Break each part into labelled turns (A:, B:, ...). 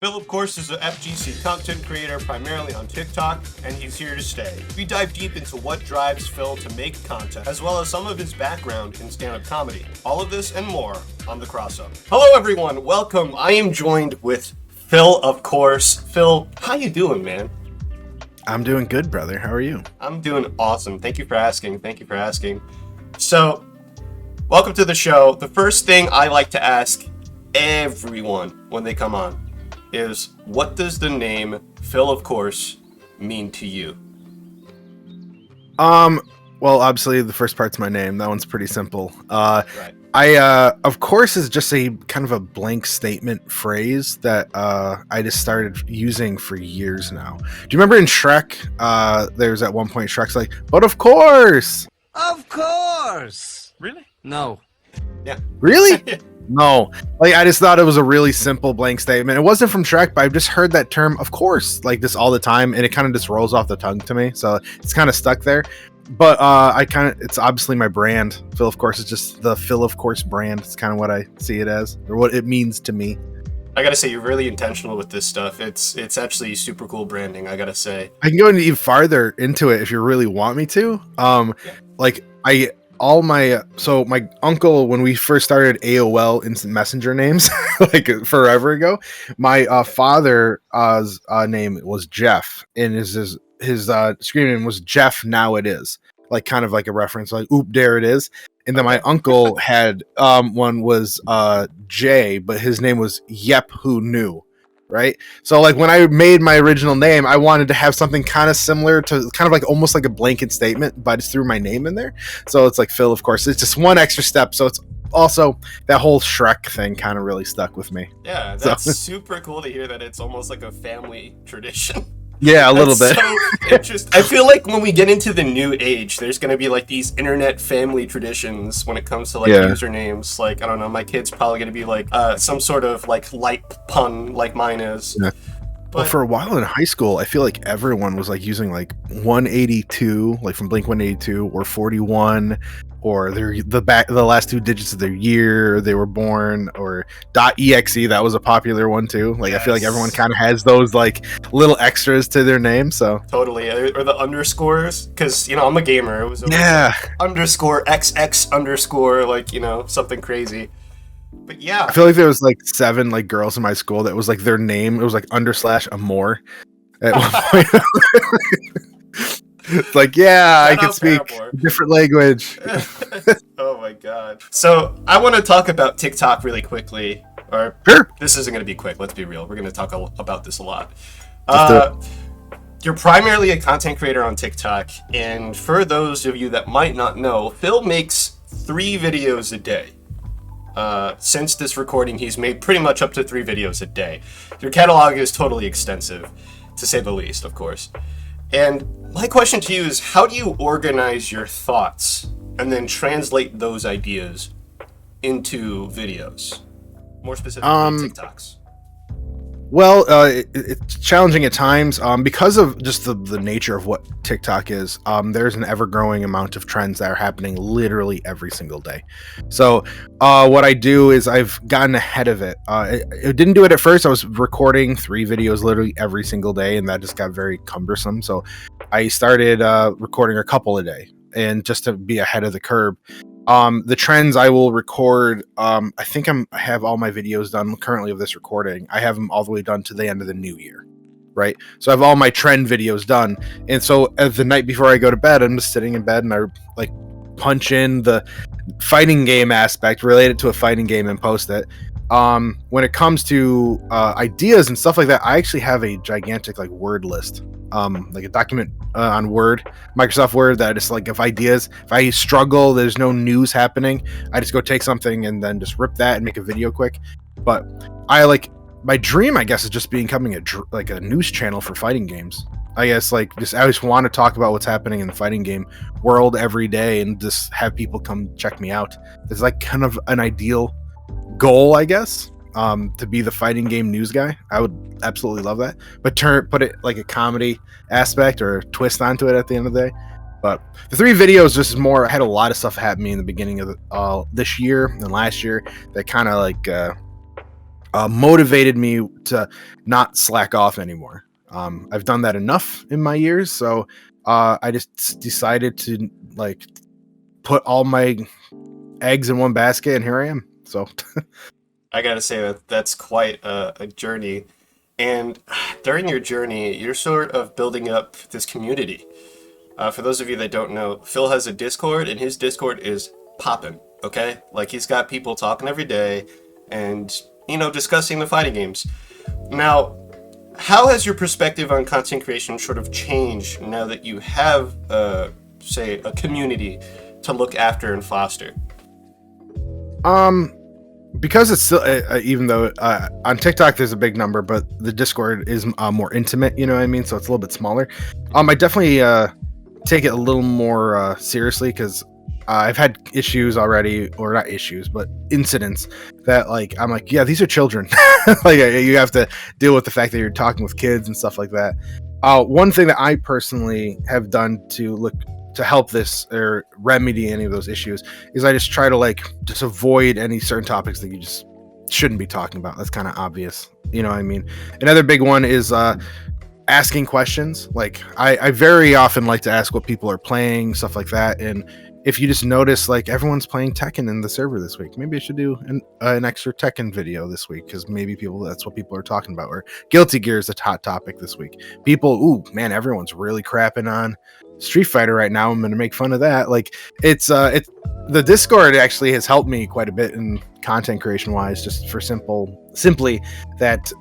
A: Phil, of course, is an FGC content creator primarily on TikTok, and he's here to stay. We dive deep into what drives Phil to make content, as well as some of his background in stand-up comedy. All of this and more on the Crossup. Hello, everyone. Welcome. I am joined with Phil, of course. Phil, how you doing, man?
B: I'm doing good, brother. How are you?
A: I'm doing awesome. Thank you for asking. So, welcome to the show. The first thing I like to ask everyone when they come on is, what does the name Phil, of course, mean to you?
B: Well, obviously the first part's my name. That one's pretty simple.
A: Right.
B: Of course, is just a kind of a blank statement phrase that I just started using for years now. Do you remember in Shrek? There's at one point Shrek's like, "But of course."
C: Of course. Really? No.
A: Yeah.
B: Really? No. Like, I just thought it was a really simple blank statement. It wasn't from Shrek, but I've just heard that term, of course, like this all the time, and it kind of just rolls off the tongue to me. So it's kind of stuck there. But it's obviously my brand. Phil, of course, is just the Phil, of course brand. It's kind of what I see it as, or what it means to me.
A: I gotta say, you're really intentional with this stuff. It's actually super cool branding, I gotta say.
B: I can go even farther into it if you really want me to. My uncle, when we first started AOL Instant Messenger names, like forever ago, my father's name was Jeff, and his screen name was Jeff. Now it is, like, kind of like a reference, like, oop, there it is. And then my uncle had one was Jay, but his name was Yep, who knew. Right, so like when I made my original name, I wanted to have something kind of similar to, kind of like almost like a blanket statement, but I just threw my name in there. So it's like Phil, of course. It's just one extra step. So it's also that whole Shrek thing kind of really stuck with me.
A: Yeah, that's super cool to hear that it's almost like a family tradition.
B: Yeah, a little bit.
A: So interesting. I feel like when we get into the new age, there's going to be like these internet family traditions when it comes to like usernames. Like, I don't know, my kid's probably going to be like some sort of like light pun like mine is. Yeah.
B: But for a while in high school, I feel like everyone was like using like 182, like from Blink 182, or 41, or the last two digits of their year they were born, or .exe. That was a popular one too. Like, yes. I feel like everyone kind of has those like little extras to their name. So
A: totally, or the underscores, because I'm a gamer. It was underscore XX underscore, like, something crazy. But yeah,
B: I feel like there was like 7 like girls in my school that was like their name. It was like /amor at one point. It's like, I can speak a different language.
A: Oh my god. So I want to talk about TikTok really quickly. Or
B: sure.
A: This isn't going to be quick. Let's be real. We're going to talk about this a lot. You're primarily a content creator on TikTok, and for those of you that might not know, Phil makes 3 videos a day. Since this recording, he's made pretty much up to 3 videos a day. Your catalog is totally extensive, to say the least, of course. And my question to you is, how do you organize your thoughts and then translate those ideas into videos? More specifically, TikToks.
B: Well, it's challenging at times because of just the nature of what TikTok is. There's an ever-growing amount of trends that are happening literally every single day. So what I do is I've gotten ahead of it. I didn't do it at first. I was recording 3 videos literally every single day, and that just got very cumbersome. So I started recording a couple a day, and just to be ahead of the curve. The trends I will record, I think I have all my videos done currently of this recording. I have them all the way done to the end of the new year, right? So I have all my trend videos done. And so the night before I go to bed, I'm just sitting in bed and I like punch in the fighting game aspect, relate it to a fighting game, and post it. When it comes to ideas and stuff like that, I actually have a gigantic like word list, like a document on Word, Microsoft Word, that is like of ideas. If I struggle, there's no news happening, I just go take something and then just rip that and make a video quick. But I like, my dream, I guess, is just becoming a news channel for fighting games. I guess I just want to talk about what's happening in the fighting game world every day and just have people come check me out. It's like kind of an ideal goal, I guess, to be the fighting game news guy. I would absolutely love that, but put it like a comedy aspect or a twist onto it at the end of the day. But the 3 videos just more, I had a lot of stuff happen to me in the beginning of this year and last year that kind of like motivated me to not slack off anymore. I've done that enough in my years, so I just decided to like put all my eggs in one basket, and here I am. So
A: I gotta say that's quite a journey. And during your journey, you're sort of building up this community. For those of you that don't know, Phil has a Discord, and his Discord is poppin', okay? Like, he's got people talking every day and, discussing the fighting games. Now, how has your perspective on content creation sort of changed now that you have, say, a community to look after and foster?
B: Because it's still, even though on TikTok there's a big number, but the Discord is more intimate, you know what I mean? So it's a little bit smaller. I definitely take it a little more seriously, because I've had issues already, or not issues, but incidents that like I'm like, yeah, these are children. Like you have to deal with the fact that you're talking with kids and stuff like that. One thing that I personally have done to help this or remedy any of those issues is I just try to just avoid any certain topics that you just shouldn't be talking about. That's kind of obvious, you know what I mean? Another big one is asking questions. Like I very often like to ask what people are playing, stuff like that. And if you just notice like everyone's playing Tekken in the server this week, maybe I should do an extra Tekken video this week, because maybe that's what people are talking about. Or Guilty Gear is a hot topic this week. People, everyone's really crapping on Street Fighter right now. I'm going to make fun of that. Like it's the Discord actually has helped me quite a bit in content creation wise, just for simply that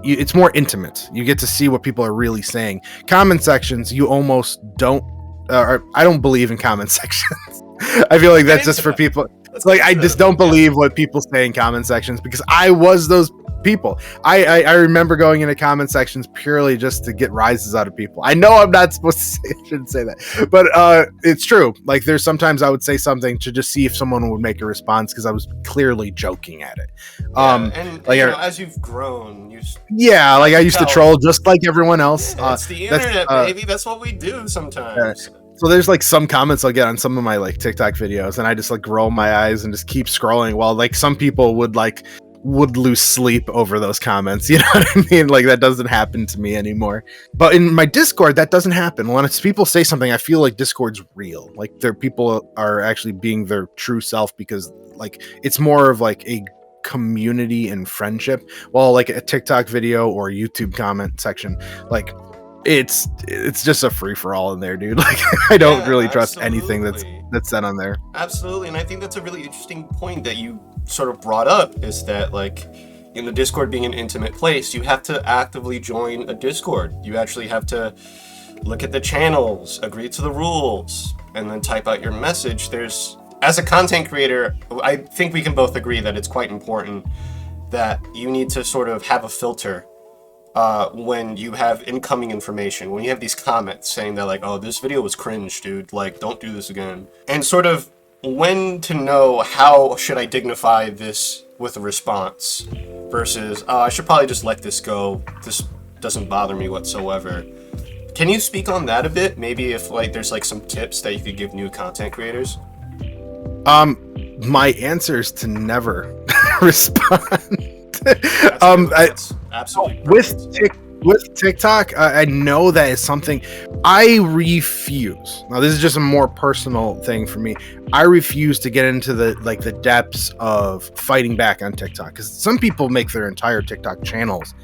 B: it's more intimate. You get to see what people are really saying. Comment sections, you almost don't. I don't believe in comment sections. I feel like that's just for people. It's like I just don't believe what people say in comment sections, because I was those people. I remember going into comment sections purely just to get rises out of people. I know I'm not supposed to say, I shouldn't say that, but it's true. Like there's sometimes I would say something to just see if someone would make a response, because I was clearly joking at it.
A: As you've grown,
B: I used to troll just like everyone else.
A: It's the internet, baby. That's what we do sometimes.
B: So there's some comments I'll get on some of my TikTok videos, and I just roll my eyes and just keep scrolling, while some people would lose sleep over those comments. You know what I mean? That doesn't happen to me anymore. But in my Discord, that doesn't happen. When it's people say something, I feel like Discord's real. Their people are actually being their true self, because it's more of a community and friendship. While a TikTok video or YouTube comment section, it's just a free for all in there, dude. I don't really trust anything that's said on there.
A: Absolutely. And I think that's a really interesting point that you sort of brought up, is that in the Discord being an intimate place, you have to actively join a Discord. You actually have to look at the channels, agree to the rules, and then type out your message. As a content creator, I think we can both agree that it's quite important that you need to sort of have a filter when you have incoming information, when you have these comments saying that oh, this video was cringe, dude, don't do this again. And sort of when to know how should I dignify this with a response versus, I should probably just let this go. This doesn't bother me whatsoever. Can you speak on that a bit? Maybe if there's some tips that you could give new content creators?
B: My answer is to never respond.
A: That's absolutely
B: with TikTok, I know that is something I refuse. Now, this is just a more personal thing for me. I refuse to get into the depths of fighting back on TikTok, because some people make their entire TikTok channels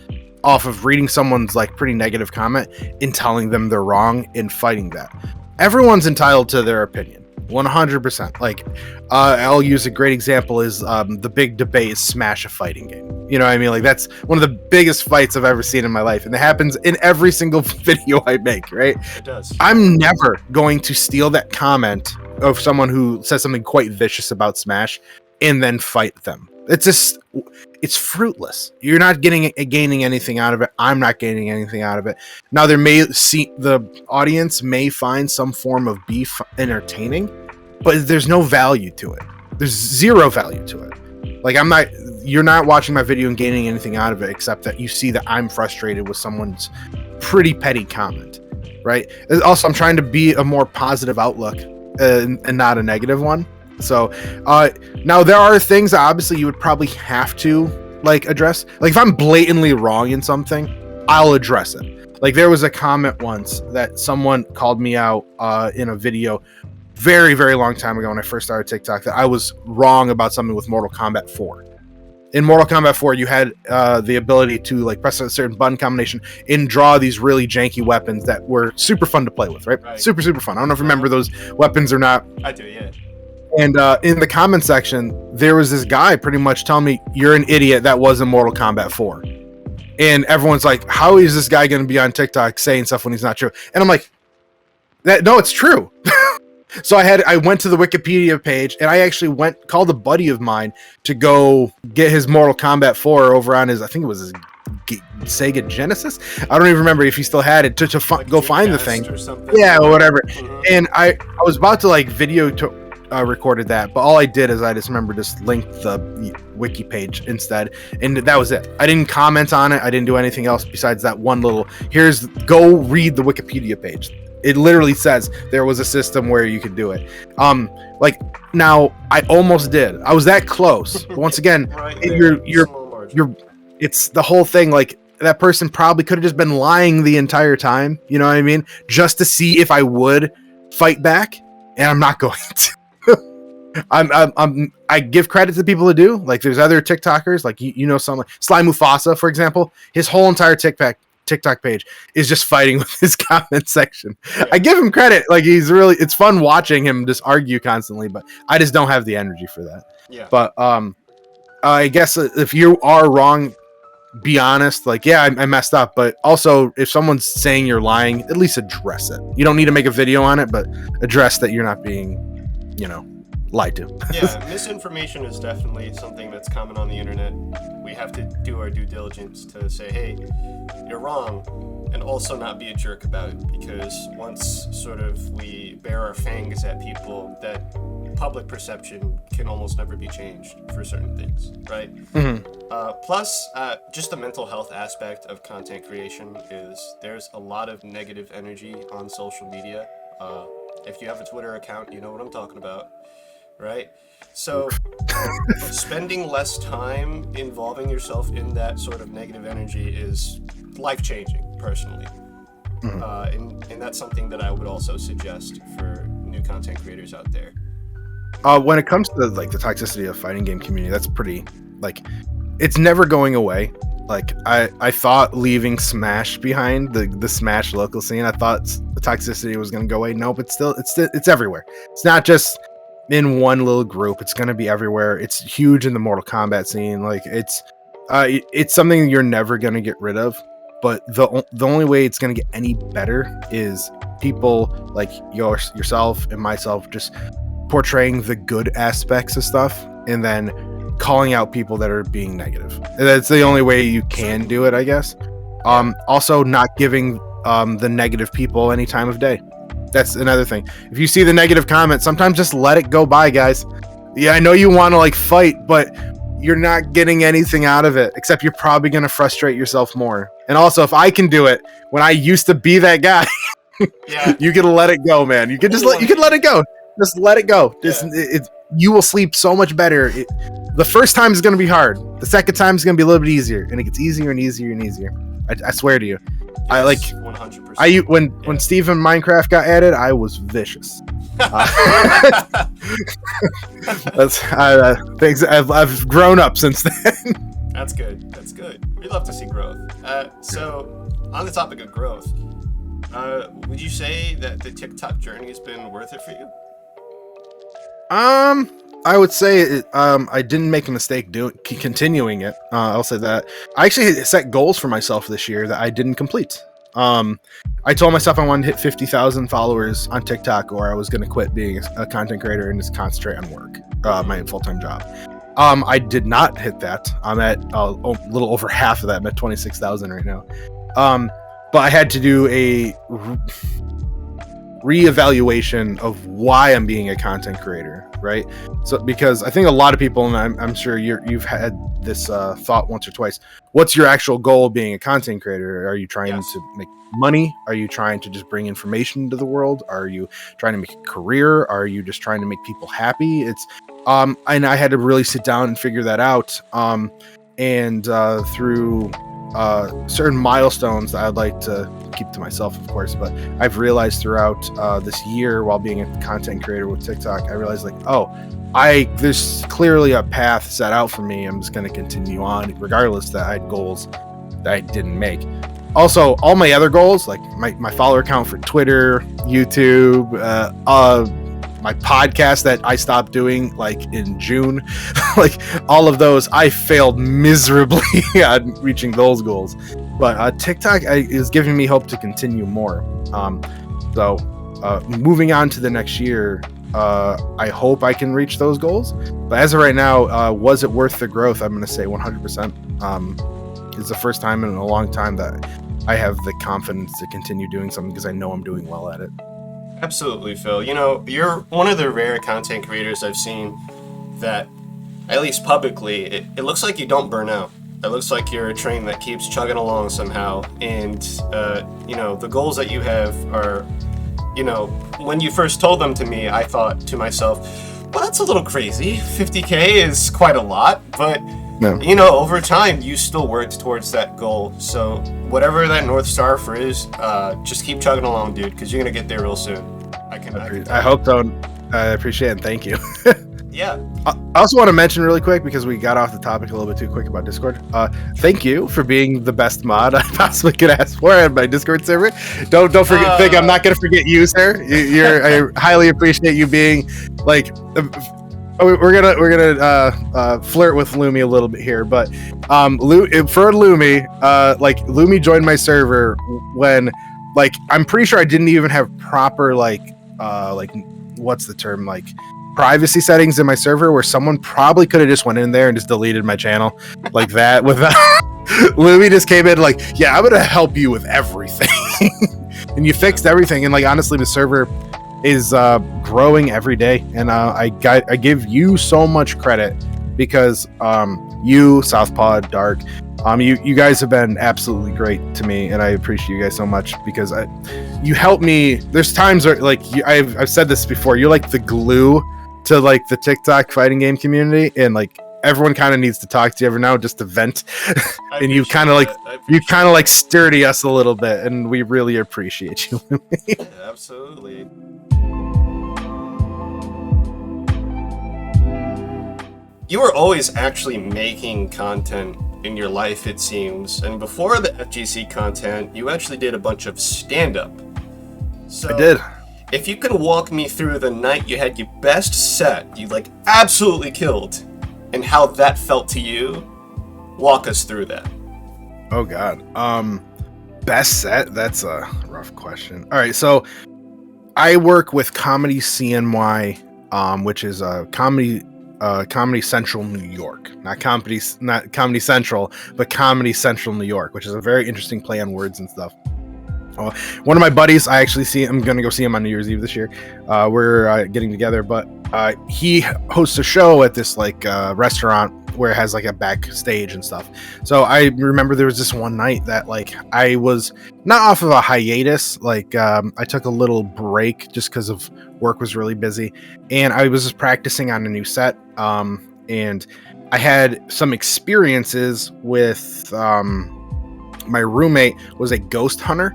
B: off of reading someone's pretty negative comment and telling them they're wrong and fighting that. Everyone's entitled to their opinion. 100%. I'll use a great example is the big debate is Smash a fighting game. You know what I mean? That's one of the biggest fights I've ever seen in my life, and it happens in every single video I make, right?
A: It does.
B: I'm never going to steal that comment of someone who says something quite vicious about Smash and then fight them. It's fruitless. You're not gaining anything out of it. I'm not gaining anything out of it. Now, the audience may find some form of beef entertaining, but there's no value to it. There's zero value to it. You're not watching my video and gaining anything out of it, except that you see that I'm frustrated with someone's pretty petty comment, right? Also, I'm trying to be a more positive outlook and not a negative one. So now there are things that obviously you would probably have to like address. Like if I'm blatantly wrong in something, I'll address it. Like there was a comment once that someone called me out in a video very, very long time ago when I first started TikTok that I was wrong about something with Mortal Kombat 4. In Mortal Kombat 4, you had the ability to like press a certain button combination and draw these really janky weapons that were super fun to play with, right? Super, super fun. I don't know if you remember those weapons or not.
A: I do, yeah.
B: And in the comment section, there was this guy pretty much telling me, you're an idiot, that wasn't Mortal Kombat 4. And everyone's like, how is this guy going to be on TikTok saying stuff when he's not true? And I'm like, no, it's true. So I went to the Wikipedia page and I actually called a buddy of mine to go get his Mortal Kombat 4 over on his, I think it was his Sega Genesis. I don't even remember if he still had it to like go find the thing. Yeah, or whatever. Mm-hmm. And I was about to like recorded that, but all I did is I just linked the wiki page instead, and that was it. I didn't comment on it. I didn't do anything else besides that one little, go read the Wikipedia page. It literally says there was a system where you could do it. Like now I almost did. I was that close. But once again, right, it's the whole thing. Like that person probably could have just been lying the entire time. You know what I mean? Just to see if I would fight back, and I'm not going to. I give credit to people who do. Like there's other TikTokers, like some like Sly Mufasa, for example. His whole entire TikTok page is just fighting with his comment section. Yeah. I give him credit. Like it's fun watching him just argue constantly, but I just don't have the energy for that.
A: Yeah.
B: But I guess if you are wrong, be honest. Like, yeah, I messed up, but also if someone's saying you're lying, at least address it. You don't need to make a video on it, but address that you're not being, lied to.
A: Yeah, misinformation is definitely something that's common on the internet. We have to do our due diligence to say, hey, you're wrong, and also not be a jerk about it, because once sort of we bear our fangs at people, that public perception can almost never be changed for certain things, right?
B: Mm-hmm.
A: Plus, just the mental health aspect of content creation is there's a lot of negative energy on social media. If you have a Twitter account, you know what I'm talking about. Right? So spending less time involving yourself in that sort of negative energy is life-changing, personally.
B: Mm-hmm.
A: And that's something that I would also suggest for new content creators out there.
B: When it comes to like the toxicity of fighting game community, that's pretty, like, it's never going away. Like I thought leaving Smash behind, the Smash local scene, I thought the toxicity was going to go away. Nope, it's everywhere. It's not just in one little group. It's going to be everywhere. It's huge in the Mortal Kombat scene. Like it's something you're never going to get rid of, but the only way it's going to get any better is people like yourself and myself just portraying the good aspects of stuff and then calling out people that are being negative. And that's the only way you can do it, I guess. Also not giving the negative people any time of day. That's another thing. If you see the negative comment, sometimes just let it go by, guys. Yeah, I know you want to like fight, but you're not getting anything out of it, except you're probably going to frustrate yourself more. And also, if I can do it, when I used to be that guy,
A: yeah,
B: you can let it go, man. You can let it go. Just let it go. You will sleep so much better. The first time is going to be hard. The second time is going to be a little bit easier, and it gets easier and easier and easier. I swear to you. Yes, I like 100%. When Steve and Minecraft got added, I was vicious. Things I've grown up since then.
A: That's good. That's good. We love to see growth. So on the topic of growth, would you say that the TikTok journey has been worth it for you?
B: I would say I didn't make a mistake continuing it. I'll say that. I actually set goals for myself this year that I didn't complete. I told myself I wanted to hit 50,000 followers on TikTok, or I was going to quit being a content creator and just concentrate on work, my full-time job. I did not hit that. I'm at a little over half of that. I'm at 26,000 right now. But I had to do a reevaluation of why I'm being a content creator, right? So because I think a lot of people, and I'm sure you've had this thought once or twice, what's your actual goal of being a content creator? Are you trying to make money? Are you trying to just bring information to the world? Are you trying to make a career? Are you just trying to make people happy? It's and I had to really sit down and figure that out. and through certain milestones that I'd like to keep to myself, of course, but I've realized throughout this year while being a content creator with TikTok, I realized like, there's clearly a path set out for me. I'm just going to continue on regardless that I had goals that I didn't make. Also, all my other goals, like my follower count for Twitter, YouTube, my podcast that I stopped doing like in June, like all of those, I failed miserably at reaching those goals. But TikTok is giving me hope to continue more. So moving on to the next year, I hope I can reach those goals. But as of right now, was it worth the growth? I'm going to say 100%. It's the first time in a long time that I have the confidence to continue doing something because I know I'm doing well at it.
A: Absolutely, Phil. You know, you're one of the rare content creators I've seen that, at least publicly, it looks like you don't burn out. It looks like you're a train that keeps chugging along somehow. And, you know, the goals that you have are, you know, when you first told them to me, I thought to myself, well, that's a little crazy. 50K is quite a lot, but... No. You know, over time, you still worked towards that goal. So whatever that North Star for is, just keep chugging along, dude, because you're going to get there real soon.
B: I hope so. I appreciate it, and thank you.
A: Yeah.
B: I also want to mention really quick, because we got off the topic a little bit too quick about Discord. Thank you for being the best mod I possibly could ask for on my Discord server. Don't forget. Think I'm not going to forget you, sir. I highly appreciate you being like... We're gonna flirt with Lumi a little bit here, but for Lumi, like Lumi joined my server when, like, I'm pretty sure I didn't even have proper like what's the term, like privacy settings in my server, where someone probably could have just went in there and just deleted my channel like that. Without Lumi just came in like, yeah, I'm gonna help you with everything, and you fixed everything. And like honestly, the server is growing every day, and I give you so much credit because you, Southpaw, Dark, you guys have been absolutely great to me, and I appreciate you guys so much because you help me. There's times where like I've said this before, you're like the glue to like the TikTok fighting game community, and like everyone kind of needs to talk to you every now just to vent. And you kind of like sturdy us a little bit, and we really appreciate you.
A: Yeah, absolutely. You were always actually making content in your life, it seems. And before the FGC content, you actually did a bunch of stand-up. So
B: I did.
A: If you could walk me through the night you had your best set, you like absolutely killed, and how that felt to you, walk us through that.
B: Oh God. Best set? That's a rough question. All right, so I work with Comedy CNY, which is a Comedy Central New York, not Comedy Central, but Comedy Central New York, which is a very interesting play on words and stuff. One of my buddies, I'm gonna go see him on New Year's Eve this year. We're getting together, but he hosts a show at this like restaurant where it has like a backstage and stuff. So I remember there was this one night that like I was not off of a hiatus, like I took a little break just because of work was really busy, and I was just practicing on a new set, and I had some experiences with my roommate was a ghost hunter.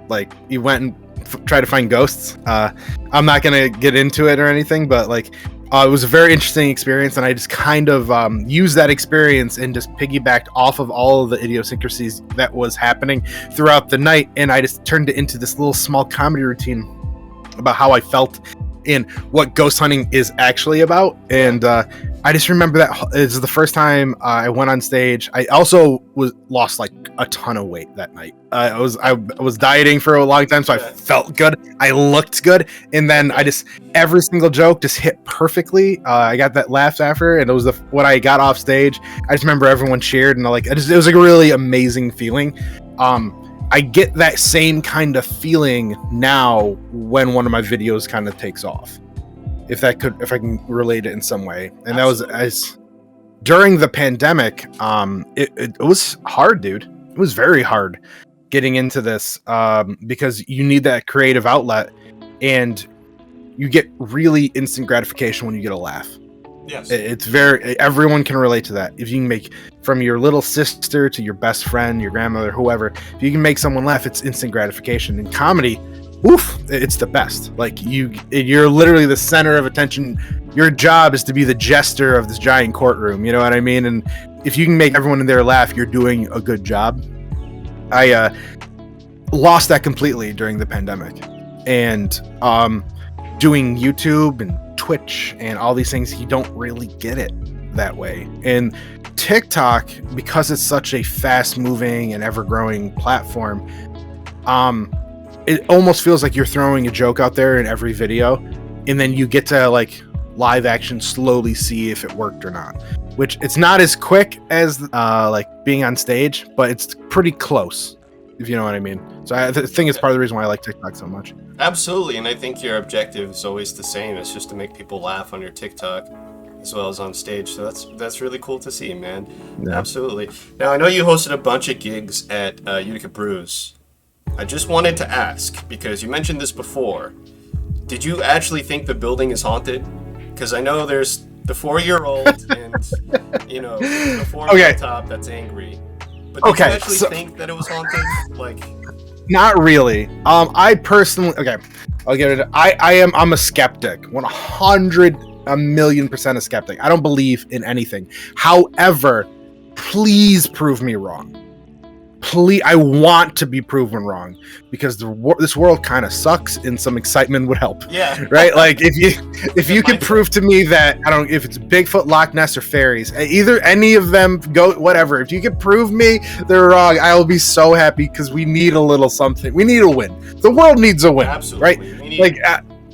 B: Like he went and tried to find ghosts. I'm not gonna get into it or anything, but like it was a very interesting experience, and I just kind of used that experience and just piggybacked off of all of the idiosyncrasies that was happening throughout the night, and I just turned it into this little small comedy routine about how I felt and what ghost hunting is actually about. And I just remember that it was the first time I went on stage. I also lost like a ton of weight that night. I was dieting for a long time, so I felt good. I looked good, and then every single joke just hit perfectly. I got that laugh after, and it was when I got off stage. I just remember everyone cheered, and it was like a really amazing feeling. I get that same kind of feeling now when one of my videos kind of takes off. If I can relate it in some way. And Absolutely. That was during the pandemic. It was hard, dude. It was very hard getting into this because you need that creative outlet, and you get really instant gratification when you get a laugh.
A: Yes.
B: It's very, everyone can relate to that. If you can make, from your little sister to your best friend, your grandmother, whoever, if you can make someone laugh, it's instant gratification. In comedy, oof, it's the best. Like you're literally the center of attention. Your job is to be the jester of this giant courtroom. You know what I mean? And if you can make everyone in there laugh, you're doing a good job. I lost that completely during the pandemic, and doing YouTube and Twitch and all these things, you don't really get it that way. And TikTok, because it's such a fast moving and ever growing platform, it almost feels like you're throwing a joke out there in every video, and then you get to like live action slowly see if it worked or not, which it's not as quick as like being on stage, but it's pretty close, if you know what I mean. So I think it's part of the reason why I like TikTok so much.
A: Absolutely, and I think your objective is always the same. It's just to make people laugh on your TikTok as well as on stage. So that's really cool to see, man. Yeah. Absolutely. Now, I know you hosted a bunch of gigs at Utica Brews. I just wanted to ask, because you mentioned this before, did you actually think the building is haunted? Because I know there's the 4-year-old and, you know, the 4-year-old that's angry. But did you actually think that it was haunted? Like...
B: Not really. I personally, I'll get it. I'm a skeptic. 100,000,000% a skeptic. I don't believe in anything. However, please prove me wrong. Please, I want to be proven wrong, because this world kind of sucks, and some excitement would help.
A: Yeah.
B: Right. Like if you could prove to me that, I don't, if it's Bigfoot, Loch Ness, or fairies, either any of them, go whatever. If you could prove me they're wrong, I will be so happy, because we need a little something. We need a win. The world needs a win.
A: Absolutely.
B: Right.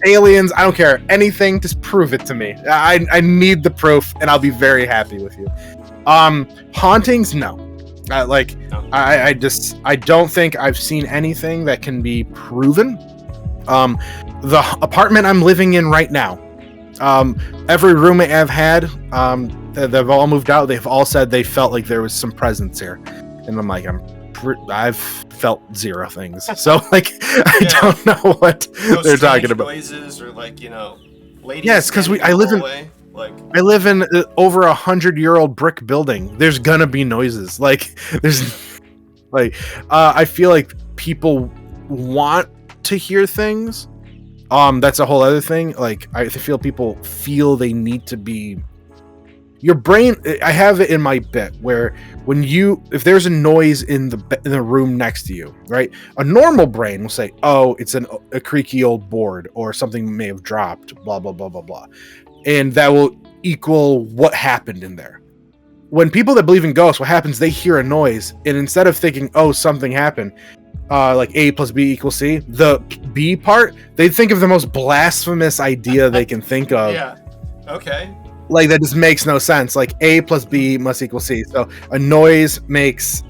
B: Aliens, I don't care, anything. Just prove it to me. I need the proof, and I'll be very happy with you. Hauntings, no. I don't think I've seen anything that can be proven. The apartment I'm living in right now, every roommate I've had, they've all moved out. They've all said they felt like there was some presence here, and I'm like, I've felt zero things. So like, I don't know what they're talking about.
A: Noises or like, you know, ladies.
B: Yes, because I live in. I live in over 100-year-old brick building. There's gonna be noises. Like there's, like, I feel like people want to hear things. That's a whole other thing. Like I feel people feel they need to be. Your brain. I have it in my bit where if there's a noise in the room next to you, right? A normal brain will say, "Oh, it's a creaky old board, or something may have dropped." Blah blah blah blah blah. And that will equal what happened in there. When people that believe in ghosts, what happens, they hear a noise, and instead of thinking, oh, something happened, like A plus B equals C, the B part, they think of the most blasphemous idea they can think of.
A: Yeah. Okay.
B: Like, that just makes no sense. Like, A plus B must equal C. So a noise makes,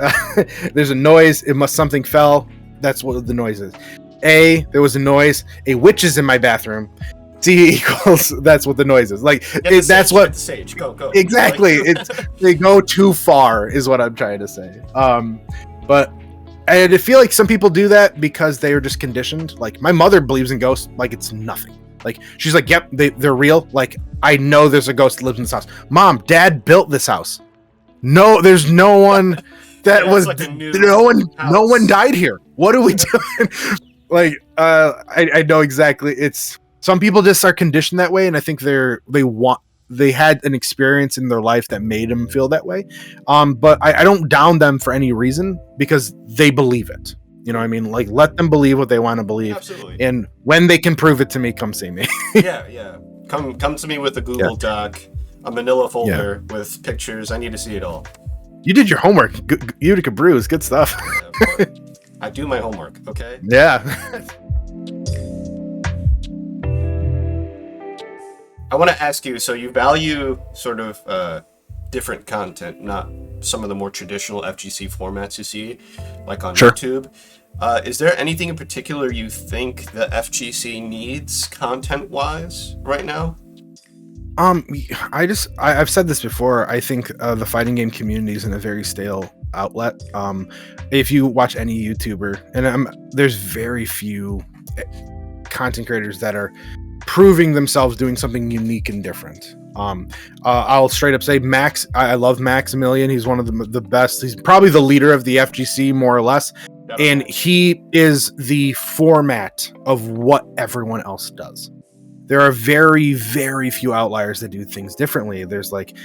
B: there's a noise, something fell. That's what the noise is. A, there was a noise. A witch is in my bathroom. C equals, that's what the noise is. Like, that's what.
A: Sage. Go.
B: Exactly. They go too far, is what I'm trying to say. But I feel like some people do that because they are just conditioned. Like, my mother believes in ghosts like it's nothing. Like, she's like, yep, they're real. Like, I know there's a ghost that lives in this house. Mom, Dad built this house. No, there's no one that was like no one died here. What are we doing? Like, I know exactly. It's. Some people just are conditioned that way, and I think they had an experience in their life that made them feel that way. But I don't down them for any reason, because they believe it. You know what I mean? Like, let them believe what they want to believe.
A: Absolutely.
B: And when they can prove it to me, come see me.
A: Yeah. Come to me with a Google Doc, a manila folder with pictures. I need to see it all.
B: You did your homework. Utica Brews, good stuff.
A: Yeah, I do my homework, okay?
B: Yeah.
A: I want to ask you, so you value sort of different content, not some of the more traditional FGC formats you see, like on YouTube. Is there anything in particular you think the FGC needs content-wise right now? I've said this before. I think the fighting game community is in a very stale outlet. If you watch any YouTuber, and there's very few content creators that are proving themselves doing something unique and different.
B: I'll straight up say Max. I love Maximilian. He's one of the best. He's probably the leader of the FGC, more or less, and he is the format of what everyone else does. There are very, very few outliers that do things differently. There's like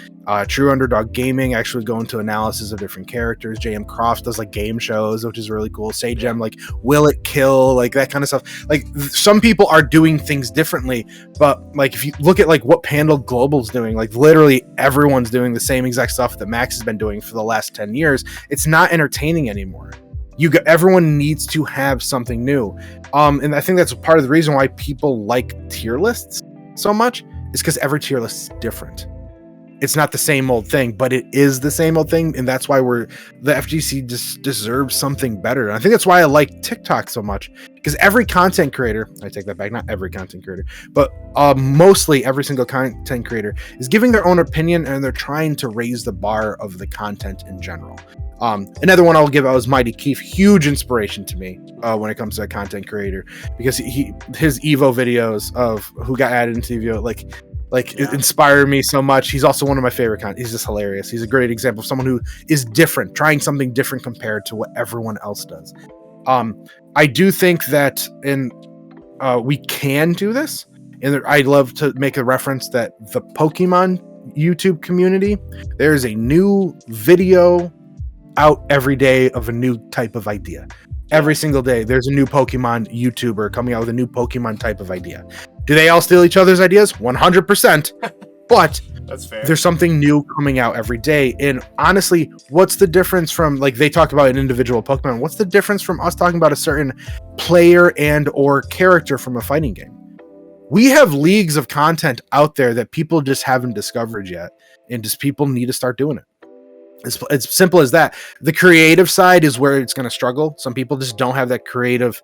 B: True Underdog Gaming actually go into analysis of different characters. JM Croft does like game shows, which is really cool. Sagem, like Will It Kill, like that kind of stuff. Like some people are doing things differently, but like if you look at like what Pandal Global's doing, like literally everyone's doing the same exact stuff that Max has been doing for the last 10 years. It's not entertaining anymore. Everyone needs to have something new. And I think that's part of the reason why people like tier lists so much is because every tier list is different. It's not the same old thing, but it is the same old thing. And that's why the FGC just deserves something better. And I think that's why I like TikTok so much, because every content creator, I take that back, not every content creator, but mostly every single content creator is giving their own opinion, and they're trying to raise the bar of the content in general. Another one I'll give out is Mighty Keith, huge inspiration to me when it comes to a content creator, because his Evo videos of who got added into Evo, it inspired me so much. He's also one of my favorite content. He's just hilarious. He's a great example of someone who is different, trying something different compared to what everyone else does. I do think that we can do this, and I'd love to make a reference that the Pokemon YouTube community, there's a new video out every day of a new type of idea. Every single day there's a new Pokemon YouTuber coming out with a new Pokemon type of idea. Do they all steal each other's ideas? 100%. But
A: that's fair.
B: There's something new coming out every day. And honestly, what's the difference from, like, they talk about an individual Pokemon, what's the difference from us talking about a certain player and or character from a fighting game? We have leagues of content out there that people just haven't discovered yet, and just people need to start doing it. It's simple as that. The creative side is where it's going to struggle. Some people just don't have that creative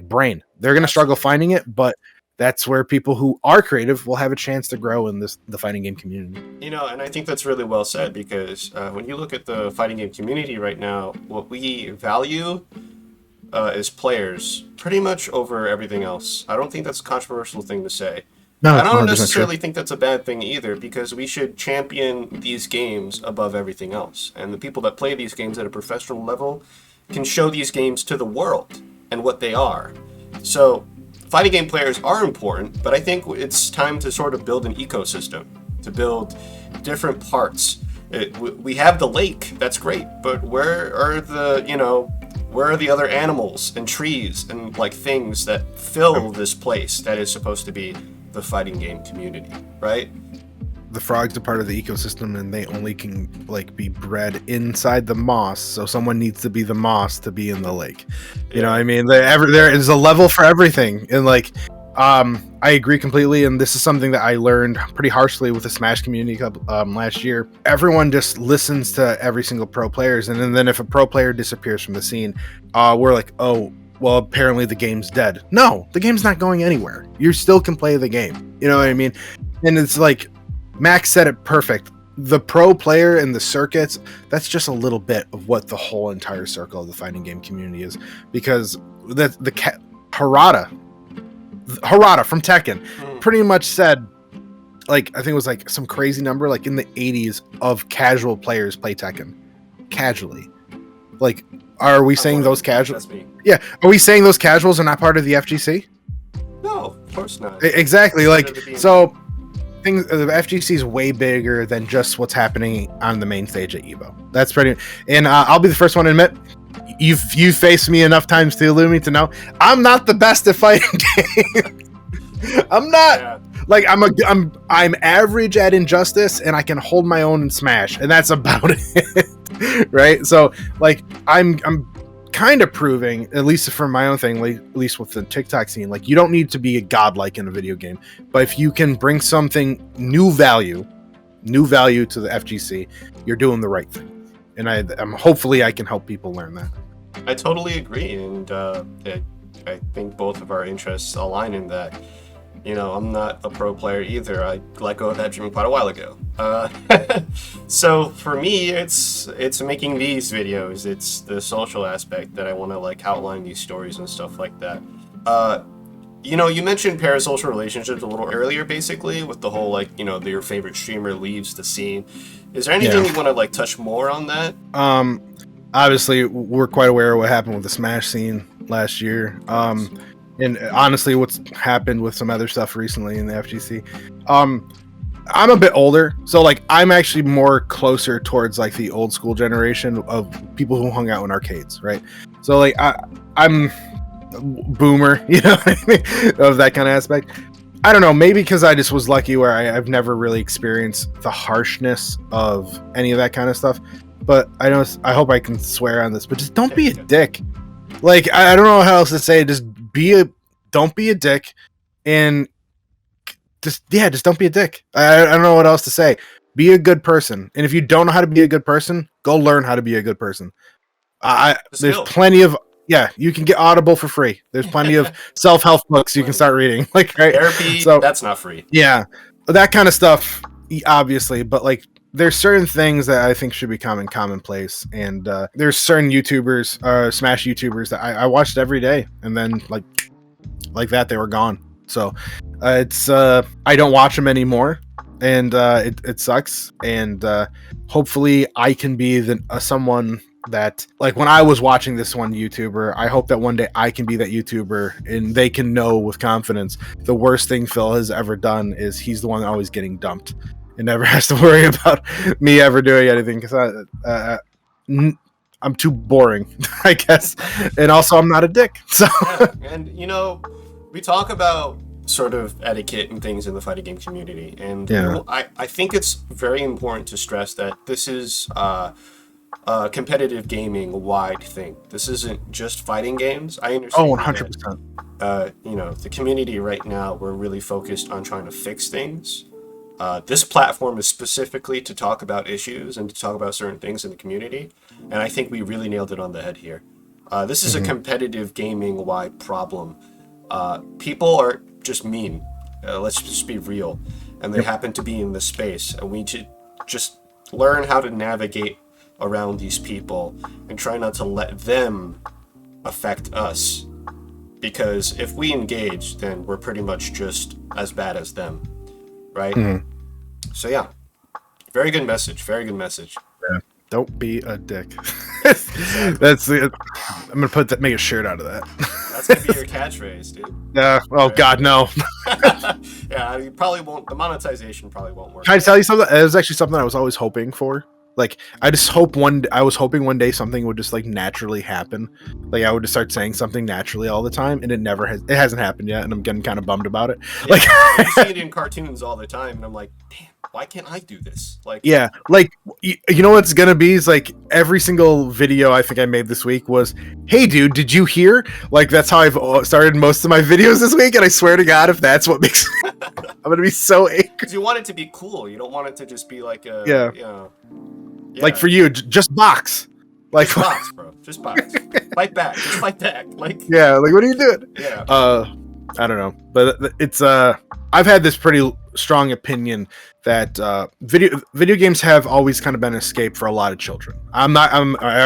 B: brain. They're going to struggle finding it, but that's where people who are creative will have a chance to grow in the fighting game community.
A: And I think that's really well said, because when you look at the fighting game community right now, what we value is players pretty much over everything else. I don't think that's a controversial thing to say.
B: No,
A: I don't necessarily think that's a bad thing either, because we should champion these games above everything else. And the people that play these games at a professional level can show these games to the world and what they are. So fighting game players are important, but I think it's time to sort of build an ecosystem, to build different parts. We have the lake, that's great, but where are the other animals and trees and things that fill this place that is supposed to be the fighting game community, right?
B: The frogs are part of the ecosystem, and they only can be bred inside the moss, so someone needs to be the moss to be in the lake. You know what I mean? There is a level for everything, and I agree completely, and this is something that I learned pretty harshly with the Smash Community Cup last year. Everyone just listens to every single pro players, and then if a pro player disappears from the scene, we're like, oh, well, apparently the game's dead. No, the game's not going anywhere. You still can play the game. You know what I mean? And it's like, Max said it perfect. The pro player and the circuits, that's just a little bit of what the whole entire circle of the fighting game community is. Because Harada from Tekken pretty much said, I think it was some crazy number, in the 80s of casual players play Tekken. Casually. Are we saying those casuals? Yeah. Are we saying those casuals are not part of the FGC?
A: No, of course not.
B: Exactly. So the FGC is way bigger than just what's happening on the main stage at Evo. That's pretty. And I'll be the first one to admit, you've faced me enough times to Lumi to know I'm not the best at fighting games. I'm not. Yeah. I'm average at Injustice, and I can hold my own in Smash, and that's about it. Right? So I'm kind of proving, at least for my own thing, at least with the TikTok scene, you don't need to be a godlike in a video game, but if you can bring something new value to the FGC, you're doing the right thing. And I'm hopefully I can help people learn that.
A: I totally agree, and I think both of our interests align in that. I'm not a pro player either. I let go of that dream quite a while ago. So for me, it's making these videos. It's the social aspect that I want to outline these stories and stuff like that. You know, you mentioned parasocial relationships a little earlier, basically, with the whole, like, you know, your favorite streamer leaves the scene. Is there anything you want to, like, touch more on that?
B: Obviously, we're quite aware of what happened with the Smash scene last year. And honestly, what's happened with some other stuff recently in the FGC. I'm a bit older, so like I'm actually more closer towards like the old school generation of people who hung out in arcades, right? So like I'm boomer, you know, what I mean? Of that kind of aspect. I don't know, maybe because I just was lucky where I've never really experienced the harshness of any of that kind of stuff. But I hope I can swear on this, but just don't be a dick. Like I don't know how else to say it. Don't be a dick, and just don't be a dick. I don't know what else to say. Be a good person, and if you don't know how to be a good person, go learn how to be a good person. There's plenty of you can get Audible for free. There's plenty of self-help books you can start reading. Like right,
A: therapy, so that's not free.
B: Yeah, that kind of stuff, obviously, but like. There's certain things that I think should become commonplace, and there's certain YouTubers, Smash YouTubers that I watched every day, and then like that they were gone. So it's I don't watch them anymore, and it sucks. And hopefully I can be someone that like when I was watching this one YouTuber, I hope that one day I can be that YouTuber, and they can know with confidence the worst thing Phil has ever done is he's the one always getting dumped. And never has to worry about me ever doing anything because I'm too boring, I guess. And also, I'm not a dick. So,
A: and you know, we talk about sort of etiquette and things in the fighting game community, and I think it's very important to stress that this is a competitive gaming wide thing. This isn't just fighting games. I understand.
B: 100%.
A: You know, the community right now, we're really focused on trying to fix things. This platform is specifically to talk about issues and to talk about certain things in the community, and I think we really nailed it on the head here. This is a competitive gaming-wide problem. People are just mean. Let's just be real, and they happen to be in this space, and we need to just learn how to navigate around these people and try not to let them affect us, because if we engage, then we're pretty much just as bad as them, right? So yeah, very good message. Very good message.
B: Yeah. Don't be a dick. That's it. I'm gonna make a shirt out of that.
A: That's gonna be your catchphrase, dude.
B: Yeah. Oh God, no.
A: Yeah, you probably won't. The monetization probably won't work.
B: Can I tell you something? It was actually something I was always hoping for. Like I was hoping one day something would just like naturally happen. Like I would just start saying something naturally all the time, and it hasn't happened yet, and I'm getting kind of bummed about it.
A: Yeah, like I see it in cartoons all the time, and I'm like, damn, why can't I do this? Like,
B: yeah, like you know what's gonna be is like every single video I think I made this week was, hey dude, did you hear? Like that's how I've started most of my videos this week, and I swear to God, if that's what makes I'm gonna be so angry.
A: Because you want it to be cool, you don't want it to just be like a
B: Yeah. Like for you, just box. Like
A: just box, bro. Just box. Fight back. Just fight back. Like
B: yeah. Like what are you doing?
A: Yeah.
B: I don't know, but it's I've had this pretty strong opinion that video games have always kind of been an escape for a lot of children. I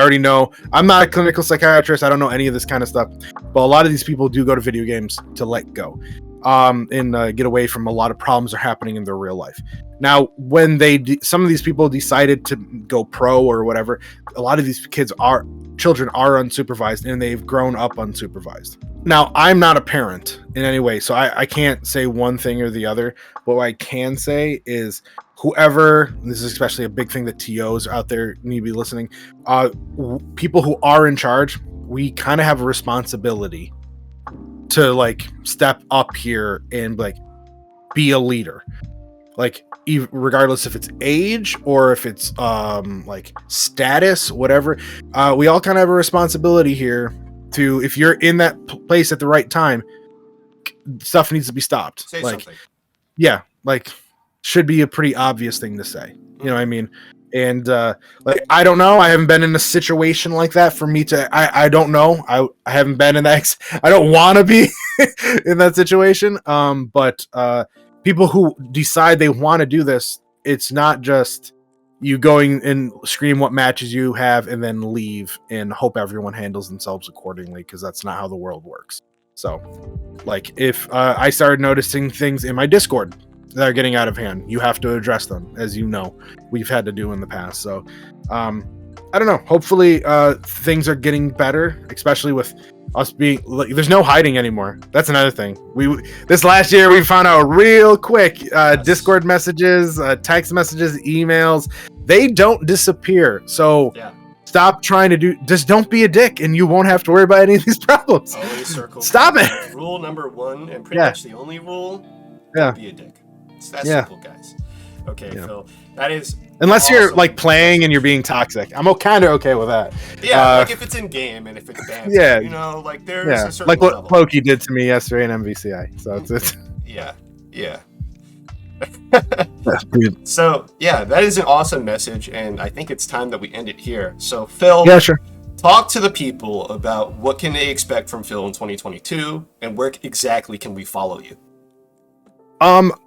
B: already know I'm not a clinical psychiatrist. I don't know any of this kind of stuff, but a lot of these people do go to video games to let go, and get away from a lot of problems that are happening in their real life. Now, when some of these people decided to go pro or whatever, a lot of these children are unsupervised, and they've grown up unsupervised. Now, I'm not a parent in any way, so I can't say one thing or the other. But what I can say is whoever, this is especially a big thing that TOs out there need to be listening, people who are in charge, we kind of have a responsibility to like step up here and like be a leader. Like regardless if it's age or if it's like status, whatever, we all kind of have a responsibility here to, if you're in that place at the right time, stuff needs to be stopped.
A: Say
B: like
A: something.
B: Yeah, like should be a pretty obvious thing to say. You know what I mean? And like I don't know, I haven't been in a situation like that for me to I don't know. I haven't been in that I don't want to be in that situation. But people who decide they want to do this, it's not just you going and scream what matches you have and then leave and hope everyone handles themselves accordingly, because that's not how the world works. So, like, if I started noticing things in my Discord that are getting out of hand, you have to address them, as you know, we've had to do in the past. So, I don't know. Hopefully, things are getting better, especially with us being like, there's no hiding anymore. That's another thing. This last year we found out real quick.
A: Yes.
B: Discord messages, text messages, emails, they don't disappear. So
A: Yeah.
B: stop trying to just don't be a dick, and you won't have to worry about any of these problems.
A: Always circle.
B: Stop it.
A: Rule number 1, and pretty much the only rule:
B: Yeah.
A: don't be a dick. It's that
B: Yeah.
A: simple, guys. Okay,
B: Yeah.
A: Phil. That is
B: Unless
A: awesome.
B: you're like playing and you're being toxic, I'm kind of okay with that.
A: Yeah, like if it's in game and if it's banned,
B: Yeah.
A: you know, like there's
B: Yeah,
A: a certain
B: like what
A: level.
B: Pokey did to me yesterday in MVCI. So it's
A: Yeah, yeah.
B: dude.
A: So yeah, that is an awesome message, and I think it's time that we end it here. So Phil,
B: Yeah, sure.
A: talk to the people about what can they expect from Phil in 2022, and where exactly can we follow you?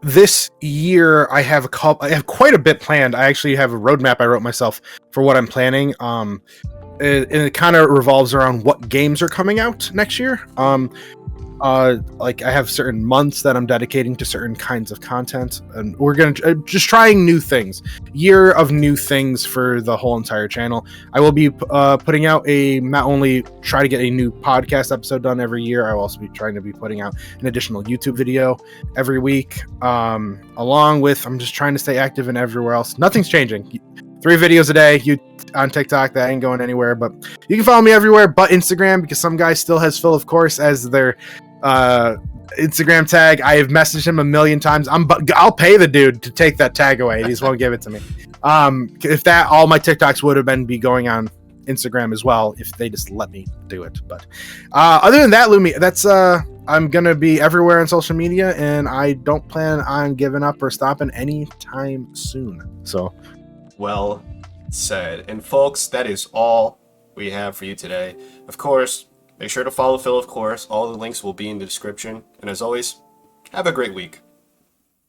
B: This year I have quite a bit planned. I actually have a roadmap I wrote myself for what I'm planning. It kind of revolves around what games are coming out next year. Like I have certain months that I'm dedicating to certain kinds of content, and we're gonna just trying new things. Year of new things for the whole entire channel. I will be putting out not only try to get a new podcast episode done every year. I will also be trying to be putting out an additional YouTube video every week. Along with, I'm just trying to stay active in everywhere else. Nothing's changing. 3 videos a day. On TikTok, that ain't going anywhere. But you can follow me everywhere but Instagram, because some guy still has Phil, of course, as their Instagram tag. I have messaged him a million times. I'll pay the dude to take that tag away. He just won't give it to me. If that, all my TikToks would have be going on Instagram as well if they just let me do it. But other than that, Lumi, that's I'm gonna be everywhere on social media, and I don't plan on giving up or stopping anytime soon. So
A: Well said. And folks, that is all we have for you today. Of course, make sure to follow Phil, of course. All the links will be in the description. And as always, have a great week.